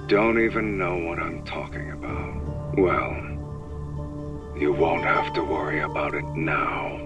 don't even know what I'm talking about. Well, you won't have to worry about it now.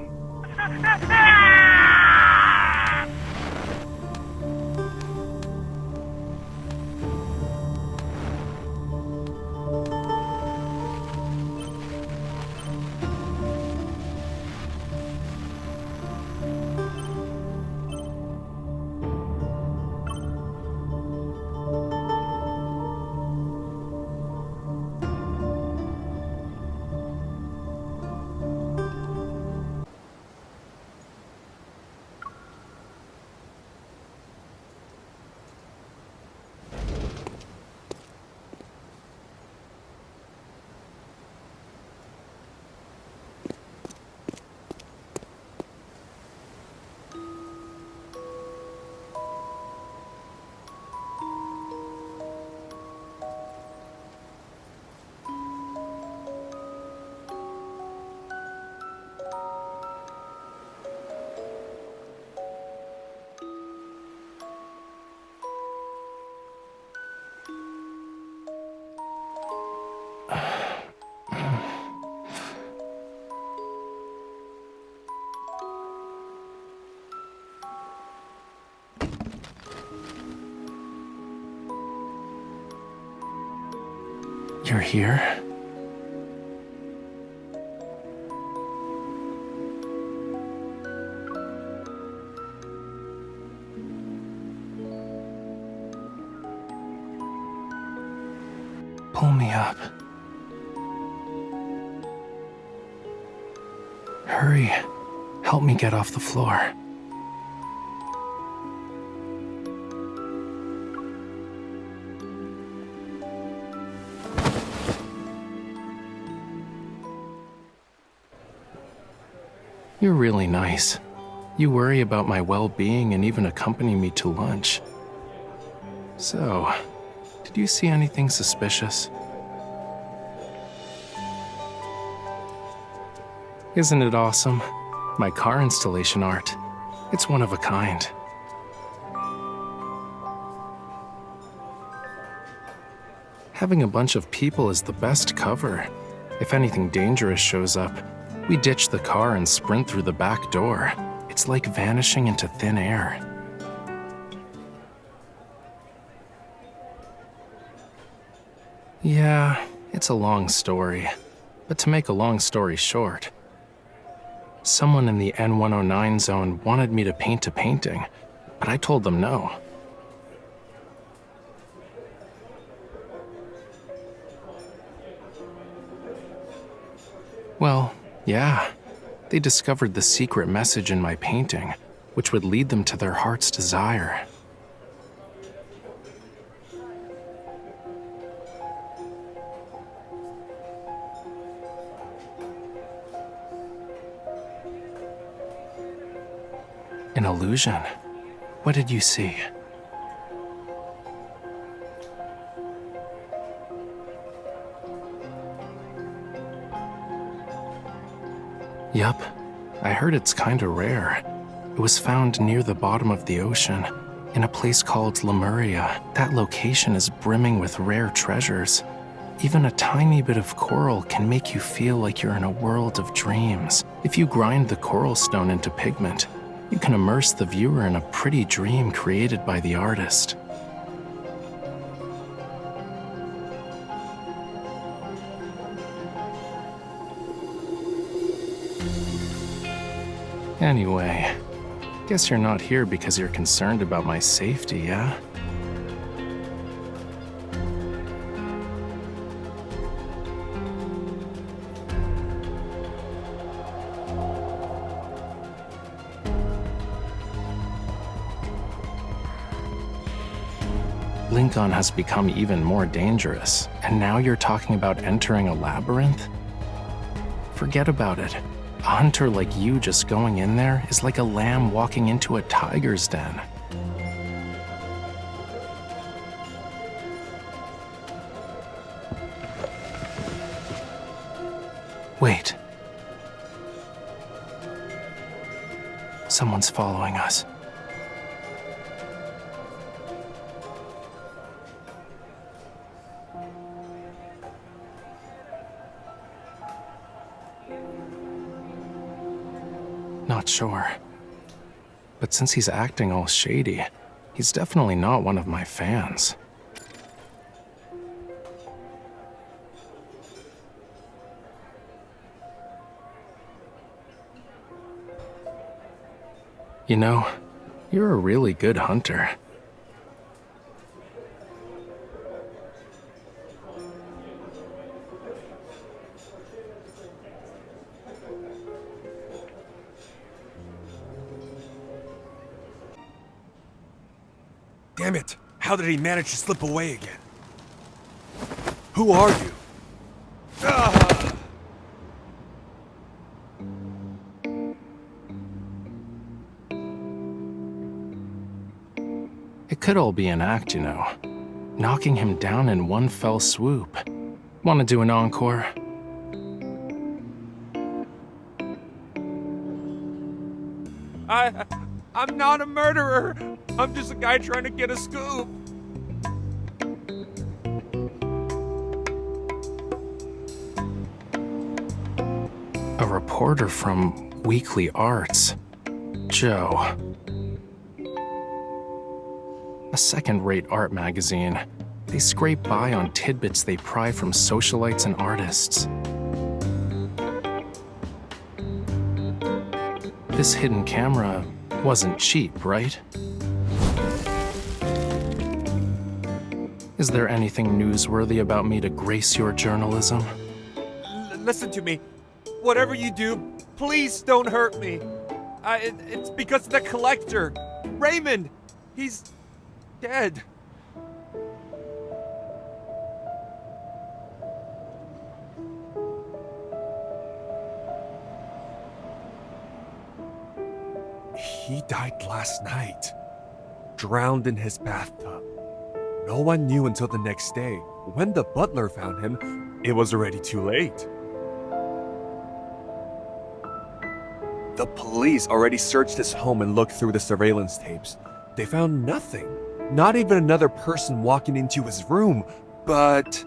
You're here? Pull me up. Hurry. Help me get off the floor. You're really nice. You worry about my well-being and even accompany me to lunch. So, did you see anything suspicious? Isn't it awesome? My car installation art. It's one of a kind. Having a bunch of people is the best cover. If anything dangerous shows up, we ditch the car and sprint through the back door. It's like vanishing into thin air. Yeah, it's a long story. But to make a long story short, someone in the N109 zone wanted me to paint a painting, but I told them no. Well, yeah, they discovered the secret message in my painting, which would lead them to their heart's desire. An illusion? What did you see? Yup, I heard it's kinda rare. It was found near the bottom of the ocean, in a place called Lemuria. That location is brimming with rare treasures. Even a tiny bit of coral can make you feel like you're in a world of dreams. If you grind the coral stone into pigment, you can immerse the viewer in a pretty dream created by the artist. Anyway, guess you're not here because you're concerned about my safety, yeah? Lincoln has become even more dangerous, and now you're talking about entering a labyrinth? Forget about it. A hunter like you just going in there is like a lamb walking into a tiger's den. Wait. Someone's following us. Not sure. But since he's acting all shady, he's definitely not one of my fans. You know, you're a really good hunter. Damn it! How did he manage to slip away again? Who are you? Ah! It could all be an act, you know. Knocking him down in one fell swoop. Want to do an encore? I'm not a murderer! I'm just a guy trying to get a scoop! A reporter from Weekly Arts. Joe. A second-rate art magazine. They scrape by on tidbits they pry from socialites and artists. This hidden camera wasn't cheap, right? Is there anything newsworthy about me to grace your journalism? Listen to me. Whatever you do, please don't hurt me. It's because of the collector. Raymond! He's dead. He died last night. Drowned in his bathtub. No one knew until the next day. When the butler found him, it was already too late. The police already searched his home and looked through the surveillance tapes. They found nothing. Not even another person walking into his room, but...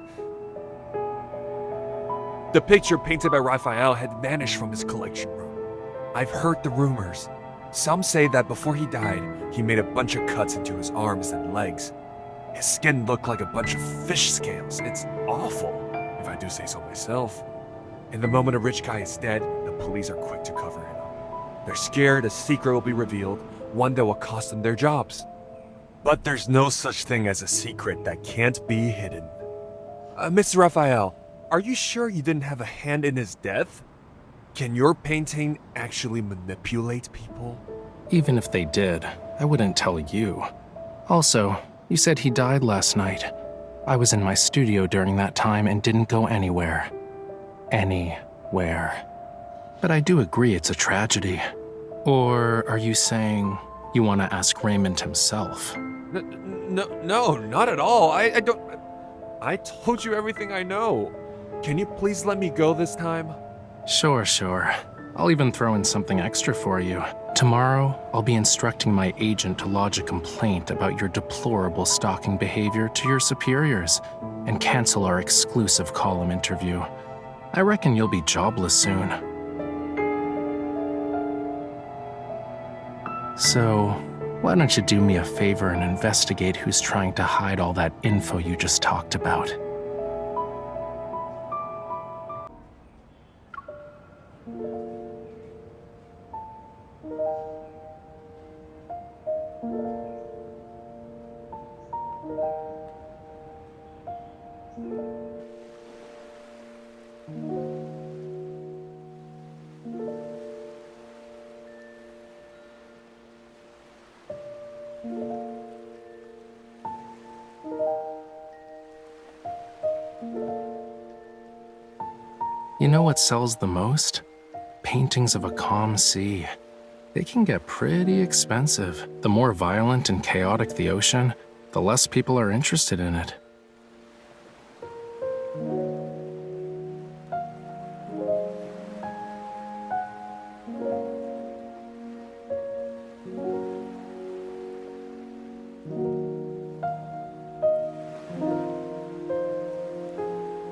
the picture painted by Raphael had vanished from his collection room. I've heard the rumors. Some say that before he died, he made a bunch of cuts into his arms and legs. His skin looked like a bunch of fish scales. It's awful, if I do say so myself. In the moment a rich guy is dead, the police are quick to cover him up. They're scared a secret will be revealed, one that will cost them their jobs. But there's no such thing as a secret that can't be hidden. Mr. Raphael, are you sure you didn't have a hand in his death? Can your painting actually manipulate people? Even if they did, I wouldn't tell you. Also, you said he died last night. I was in my studio during that time and didn't go anywhere. Anywhere. But I do agree it's a tragedy. Or are you saying you want to ask Raymond himself? No, not at all. I don't... I told you everything I know. Can you please let me go this time? Sure. I'll even throw in something extra for you. Tomorrow, I'll be instructing my agent to lodge a complaint about your deplorable stalking behavior to your superiors and cancel our exclusive column interview. I reckon you'll be jobless soon. So, why don't you do me a favor and investigate who's trying to hide all that info you just talked about? You know what sells the most? Paintings of a calm sea. They can get pretty expensive. The more violent and chaotic the ocean, the less people are interested in it.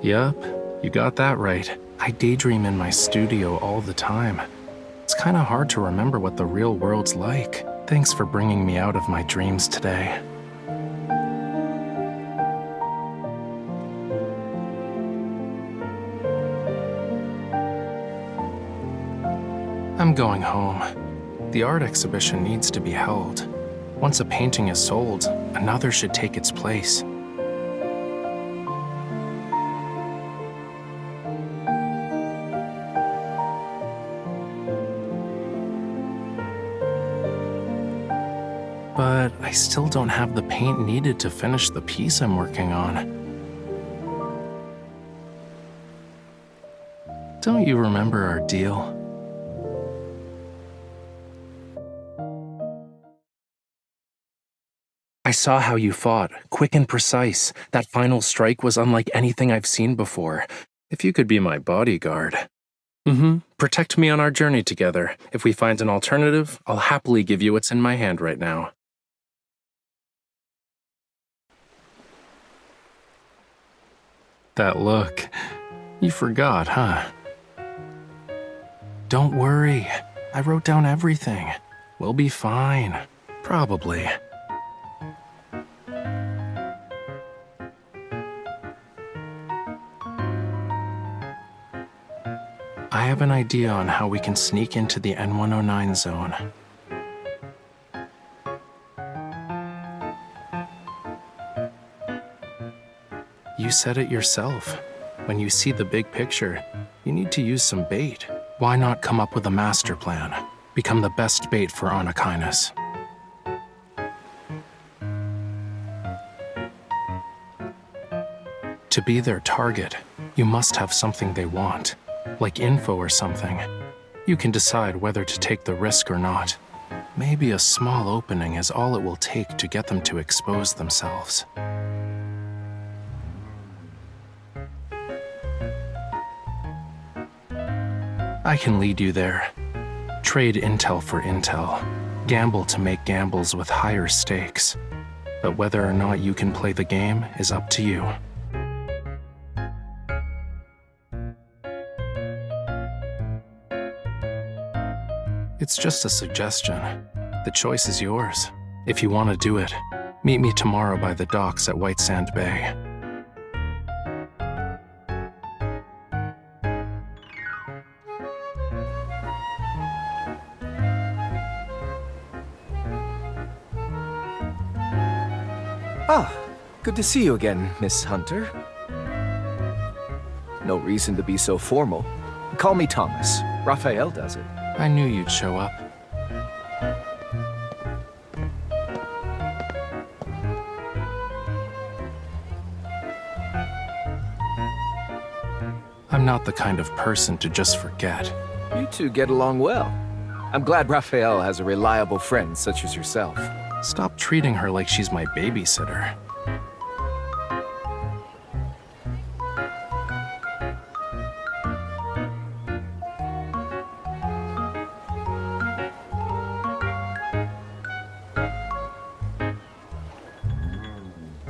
Yup, you got that right. I daydream in my studio all the time. It's kind of hard to remember what the real world's like. Thanks for bringing me out of my dreams today. I'm going home. The art exhibition needs to be held. Once a painting is sold, another should take its place. But I still don't have the paint needed to finish the piece I'm working on. Don't you remember our deal? I saw how you fought, quick and precise. That final strike was unlike anything I've seen before. If you could be my bodyguard. Protect me on our journey together. If we find an alternative, I'll happily give you what's in my hand right now. That look. You forgot, huh? Don't worry. I wrote down everything. We'll be fine. Probably. I have an idea on how we can sneak into the N109 zone. You said it yourself. When you see the big picture, you need to use some bait. Why not come up with a master plan? Become the best bait for Anakinus. To be their target, you must have something they want. Like info or something. You can decide whether to take the risk or not. Maybe a small opening is all it will take to get them to expose themselves. I can lead you there. Trade intel for intel. Gamble to make gambles with higher stakes. But whether or not you can play the game is up to you. It's just a suggestion. The choice is yours. If you want to do it, meet me tomorrow by the docks at White Sand Bay. Ah, good to see you again, Miss Hunter. No reason to be so formal. Call me Thomas. Raphael does it. I knew you'd show up. I'm not the kind of person to just forget. You two get along well. I'm glad Raphael has a reliable friend such as yourself. Stop treating her like she's my babysitter.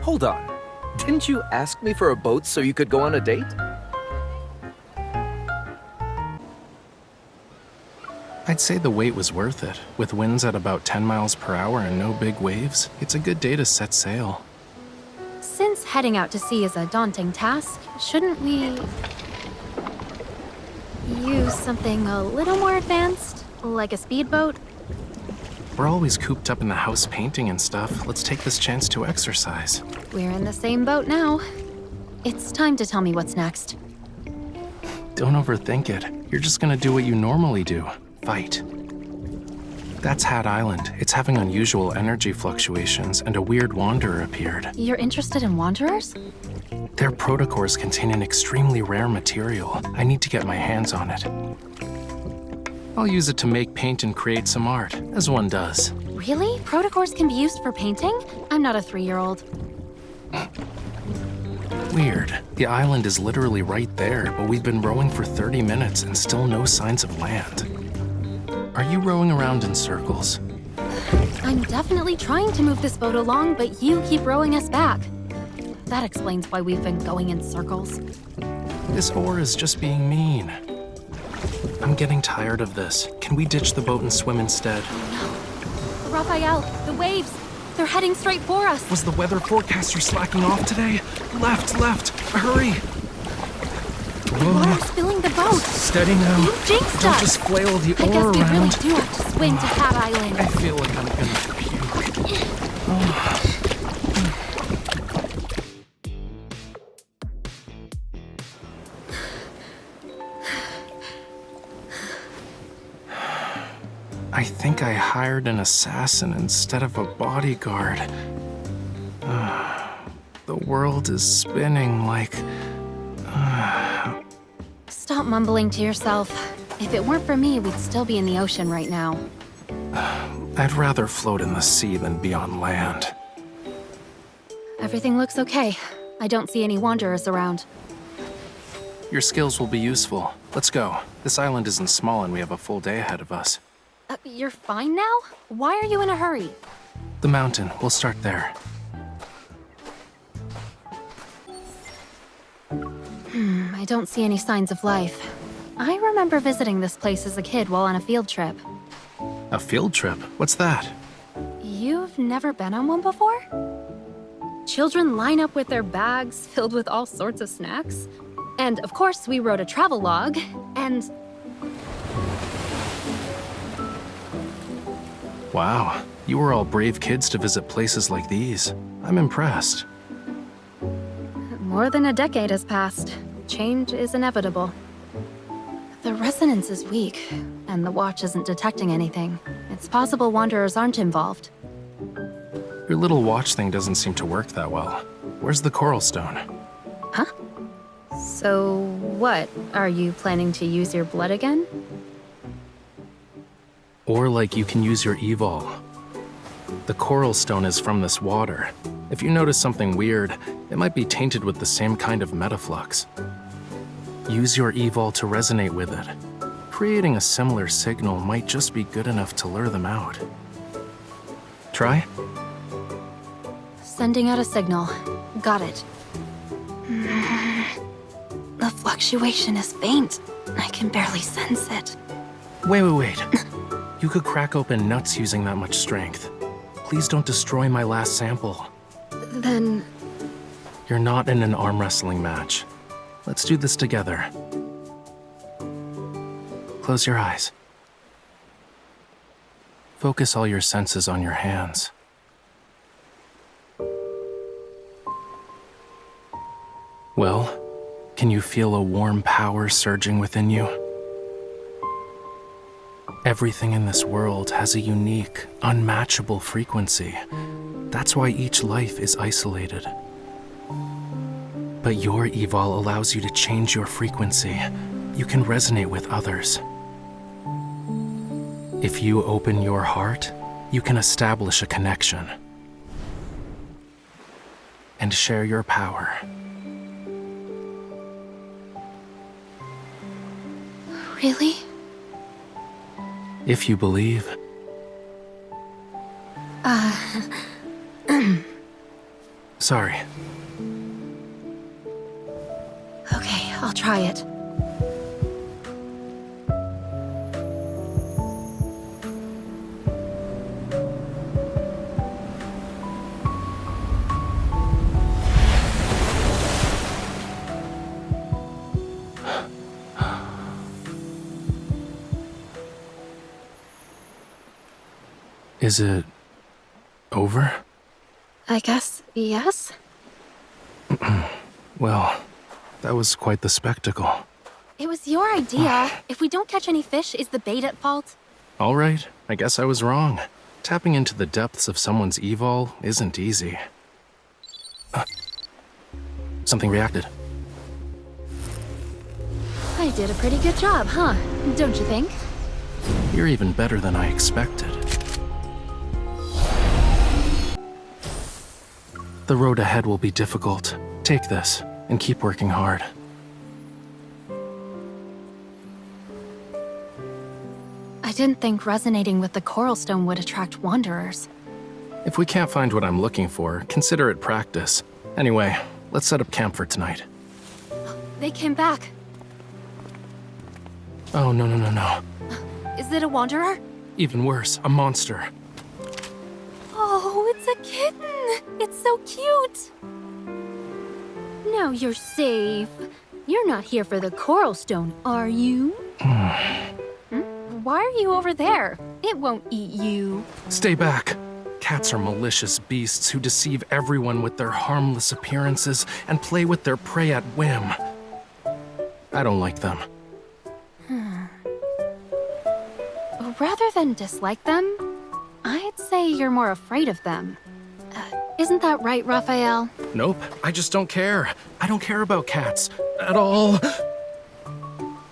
Hold on. Didn't you ask me for a boat so you could go on a date? I'd say the wait was worth it. With winds at about 10 miles per hour and no big waves, it's a good day to set sail. Since heading out to sea is a daunting task, shouldn't we use something a little more advanced, like a speedboat? We're always cooped up in the house painting and stuff. Let's take this chance to exercise. We're in the same boat now. It's time to tell me what's next. Don't overthink it. You're just gonna do what you normally do. Fight. That's Hat Island. It's having unusual energy fluctuations, and a weird wanderer appeared. You're interested in wanderers? Their protocores contain an extremely rare material. I need to get my hands on it. I'll use it to make paint and create some art, as one does. Really? Protocores can be used for painting? I'm not a 3-year-old. Weird. The island is literally right there, but we've been rowing for 30 minutes and still no signs of land. Are you rowing around in circles? I'm definitely trying to move this boat along, but you keep rowing us back. That explains why we've been going in circles. This oar is just being mean. I'm getting tired of this. Can we ditch the boat and swim instead? Raphael, the waves! They're heading straight for us! Was the weather forecaster slacking off today? Left! Hurry! Water's filling the boat! Steady now. You jinxed Don't us! just flail the I guess oar we really around. do have to swim to Cat Island. I feel like I'm gonna puke. Oh. I think I hired an assassin instead of a bodyguard. The world is spinning like... Stop mumbling to yourself. If it weren't for me, we'd still be in the ocean right now. I'd rather float in the sea than be on land. Everything looks okay. I don't see any wanderers around. Your skills will be useful. Let's go. This island isn't small and we have a full day ahead of us. You're fine now? Why are you in a hurry? The mountain. We'll start there. I don't see any signs of life. I remember visiting this place as a kid while on a field trip. A field trip? What's that? You've never been on one before? Children line up with their bags filled with all sorts of snacks. And of course, we wrote a travel log, and... Wow, you were all brave kids to visit places like these. I'm impressed. More than a decade has passed. Change is inevitable. The resonance is weak, and the watch isn't detecting anything. It's possible wanderers aren't involved. Your little watch thing doesn't seem to work that well. Where's the coral stone? Huh? So what? Are you planning to use your blood again? Or like you can use your evol. The coral stone is from this water. If you notice something weird, it might be tainted with the same kind of metaflux. Use your evol to resonate with it. Creating a similar signal might just be good enough to lure them out. Try? Sending out a signal. Got it. The fluctuation is faint. I can barely sense it. Wait. You could crack open nuts using that much strength. Please don't destroy my last sample. Then... You're not in an arm wrestling match. Let's do this together. Close your eyes. Focus all your senses on your hands. Well, can you feel a warm power surging within you? Everything in this world has a unique, unmatchable frequency. That's why each life is isolated. But your evol allows you to change your frequency. You can resonate with others. If you open your heart, you can establish a connection and share your power. Really? If you believe. Sorry. Okay, I'll try it. Is it over? I guess, yes? Well, that was quite the spectacle. It was your idea. If we don't catch any fish, is the bait at fault? All right, I guess I was wrong. Tapping into the depths of someone's evol isn't easy. Something reacted. I did a pretty good job, huh? Don't you think? You're even better than I expected. The road ahead will be difficult. Take this, and keep working hard. I didn't think resonating with the coral stone would attract wanderers. If we can't find what I'm looking for, consider it practice. Anyway, let's set up camp for tonight. They came back. Oh, no, no, no, no. Is it a wanderer? Even worse, a monster. Oh, it's a kitten! It's so cute! Now you're safe. You're not here for the coral stone, are you? Why are you over there? It won't eat you. Stay back. Cats are malicious beasts who deceive everyone with their harmless appearances and play with their prey at whim. I don't like them. Rather than dislike them, I'd say you're more afraid of them. Isn't that right, Raphael? Nope, I just don't care. I don't care about cats. At all.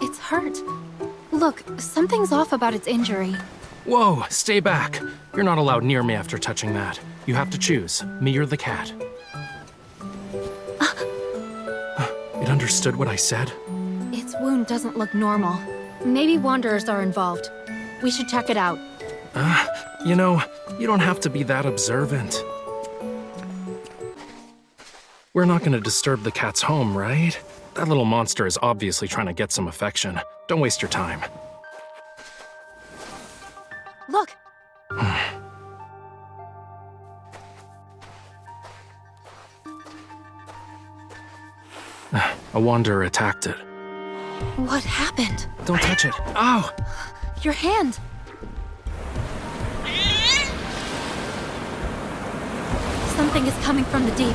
It's hurt. Look, something's off about its injury. Whoa, stay back. You're not allowed near me after touching that. You have to choose, me or the cat. It understood what I said? Its wound doesn't look normal. Maybe wanderers are involved. We should check it out. You know, you don't have to be that observant. We're not gonna disturb the cat's home, right? That little monster is obviously trying to get some affection. Don't waste your time. Look! A wanderer attacked it. What happened? Don't touch it. Ow! Your hand! Something is coming from the deep.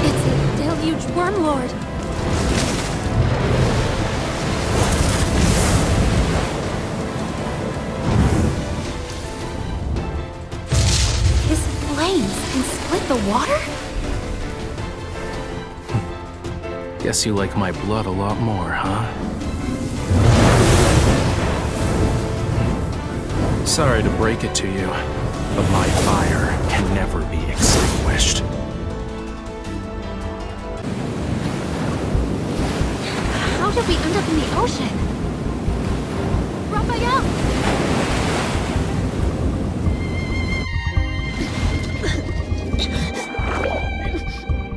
It's a deluge wormlord. His flames can split the water? Guess you like my blood a lot more, huh? Sorry to break it to you, but my fire can never be extinguished. How did we end up in the ocean? Raphael!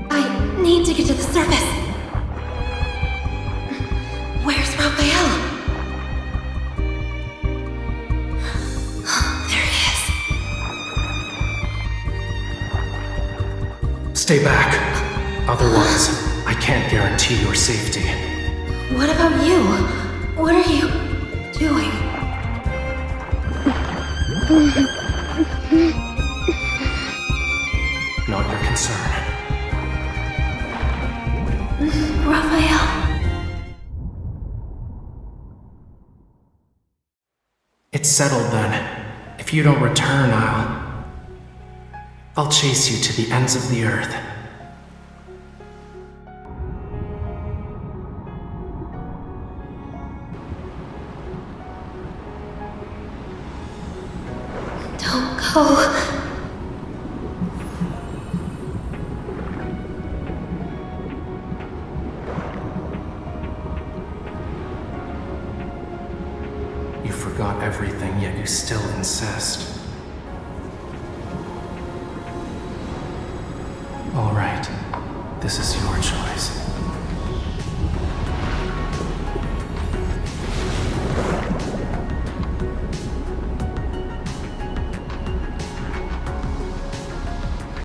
I need to get to the surface. Where's Raphael? There he is. Stay back. Otherwise, I can't guarantee your safety. What about you? What are you doing? Not your concern. Raphael. It's settled then. If you don't return, I'll chase you to the ends of the earth. Don't go. You forgot everything, yet you still insist. All right, this is your choice.